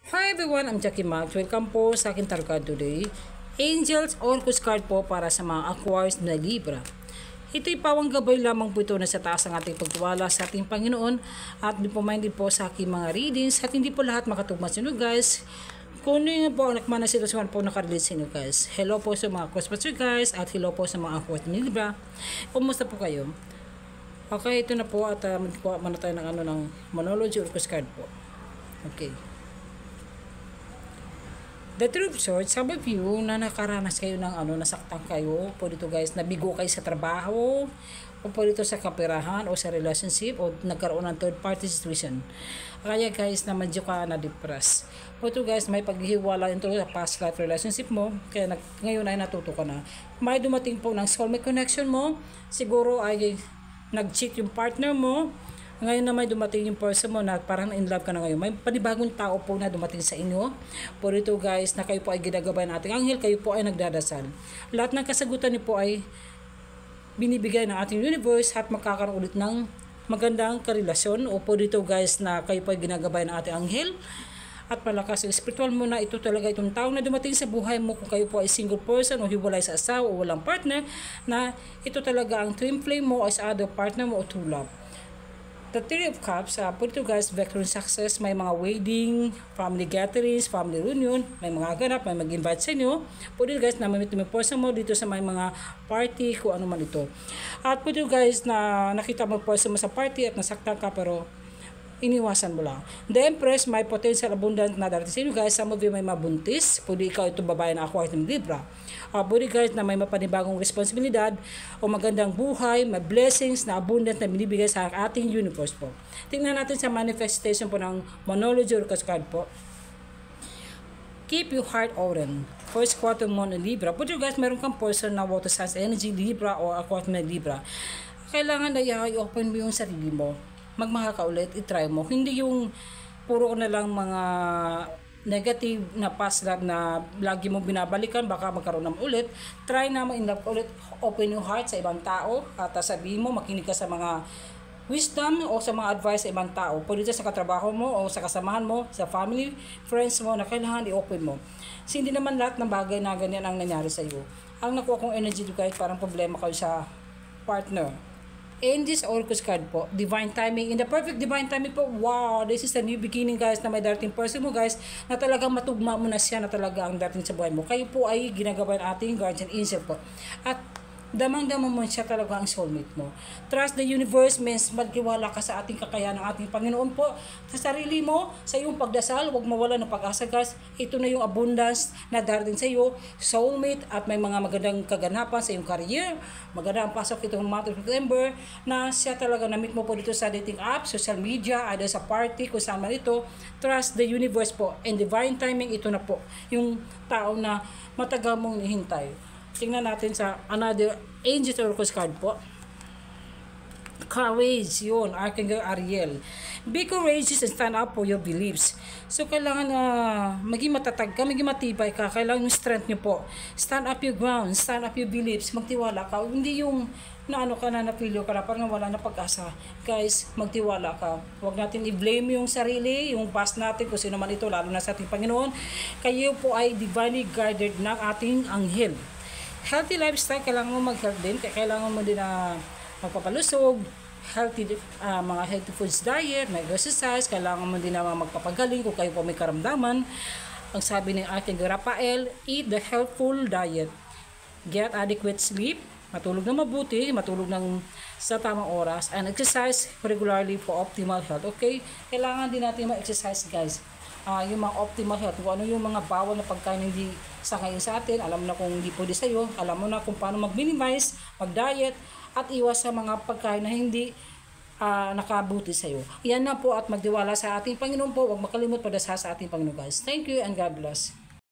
Hi everyone, I'm Jackie Max. Welcome po sa aking tarot card today. Angels or Coast card po para sa mga Aquarius na Libra. Ito'y pawang gabay lamang po ito na sa taas ng ating pagtiwala sa ating Panginoon at di po minded po sa aking mga readings at hindi po lahat makatugma sa inyo guys. Kung ano yun po ang nakmana sitwasyon po nakarelate sa inyo guys. Hello po sa mga Cosmos guys at hello po sa mga Aquarius na Libra. Kumusta po kayo? Okay, ito na po at magkuha muna tayo ng monology or Coast card po. Okay. The Three of Swords, some of you na nakaranas kayo ng nasaktan kayo, po dito guys, nabigo kayo sa trabaho, o po dito sa kapirahan, o sa relationship, o nagkaroon ng third party situation. Kaya guys, na medyo ka na-depress. Po dito guys, may paghihiwala ito sa past life relationship mo, kaya ngayon ay natuto ka na. May dumating po ng soulmate connection mo, siguro ay nag-cheat yung partner mo, ngayon na may dumating yung person mo na parang in love ka na ngayon. May panibagong tao po na dumating sa inyo. Por ito guys, na kayo po ay ginagabay ng ating anghel, kayo po ay nagdadasal. Lahat ng kasagutan niyo po ay binibigay ng ating universe at magkakaroon ulit ng magandang karelasyon. O po dito guys, na kayo po ay ginagabay ng ating anghel. At malakas yung spiritual mo na ito talaga itong tao na dumating sa buhay mo kung kayo po ay single person o hiwalay sa asawa o walang partner, na ito talaga ang twin flame mo as other partner mo o true love. The Three of Cups, po dito guys, vector success, may mga wedding, family gatherings, family reunion, may mga ganap, may mag-invite sa inyo. Po dito guys, na mamit mo person mo dito sa may mga party, kung ano man ito. At po dito guys, na nakita mo person mo sa party at nasaktan ka pero iniwasan mo lang. The Empress, may potential abundant na darating sa inyo guys. Some of you may mabuntis. Pwede ikaw itong babae na Aquarius ng Libra. Pwede guys na may mapanibagong responsibilidad o magandang buhay, may blessings na abundant na binibigay sa ating universe po. Tingnan natin sa manifestation po ng monology or card po. Keep your heart open. First quarter moon Libra. Pwede guys, meron kang person na water signs energy Libra o Aquarius ng Libra. Kailangan na i-open mo yung sarili mo. Magmahal ka ulit, itry mo. Hindi yung puro na lang mga negative na past love na lagi mo binabalikan, baka magkaroon naman ulit. Try na ma-in-love ulit, open your heart sa ibang tao at sabihin mo, makinig ka sa mga wisdom o sa mga advice sa ibang tao. Pwede sa katrabaho mo o sa kasamahan mo, sa family, friends mo na kailangan i-open mo. Kasi hindi naman lahat ng bagay na ganyan ang nangyari sa iyo. Ang nakuha kong energy do kahit parang problema kayo sa partner. Angels or Coast card po, divine timing. In the perfect divine timing po, wow, this is a new beginning guys, na may dating person mo guys, na talagang matugma mo na siya, na talaga ang dating sa buhay mo. Kayo po ay ginagawa ng ating guardian angel po. At damang-damang mo siya talaga ang soulmate mo. Trust the universe means magtiwala ka sa ating kakayahan ng ating Panginoon po. Sa sarili mo, sa iyong pagdasal, huwag mawala ng pag-asa guys. Ito na yung abundance na darating sa iyo, soulmate, at may mga magandang kaganapan sa iyong career. Maganda ang pasok itong month of September na siya talaga na-meet mo po dito sa dating app, social media, either sa party, kung saan man ito. Trust the universe po. And divine timing, ito na po yung tao na matagal mong hihintay. Tingnan natin sa another angel or Coast card po. Courage, yun, Archangel Ariel. Be courageous and stand up for your beliefs. So, kailangan maging matatag ka, maging matibay ka. Kailangan yung strength nyo po. Stand up your ground, stand up your beliefs. Magtiwala ka. Hindi yung napilyo ka na, parang wala na pag-asa. Guys, magtiwala ka. Huwag natin i-blame yung sarili, yung past natin, kung sino man ito, lalo na sa ating Panginoon. Kayo po ay divinely guarded ng ating anghel. Healthy lifestyle, kailangan mo mag-health din. Kailangan mo din na magpapalusog, healthy, mga healthy foods diet, mag-exercise, kailangan mo din na magpapagaling kung kayo po may karamdaman. Ang sabi ni Archangel Raphael, eat the healthful diet. Get adequate sleep, matulog na mabuti, matulog ng sa tamang oras, and exercise regularly for optimal health. Okay? Kailangan din natin ma-exercise guys. Yung mga optimal health, kung ano yung mga bawal na pagkain hindi sa ngayon sa atin, alam mo na kung hindi pwede sa'yo, alam mo na kung paano mag-minimize, mag-diet, at iwas sa mga pagkain na hindi nakabuti sa'yo. Yan na po, at magdiwala sa ating Panginoon po, huwag makalimot padasal sa ating Panginoon guys. Thank you and God bless.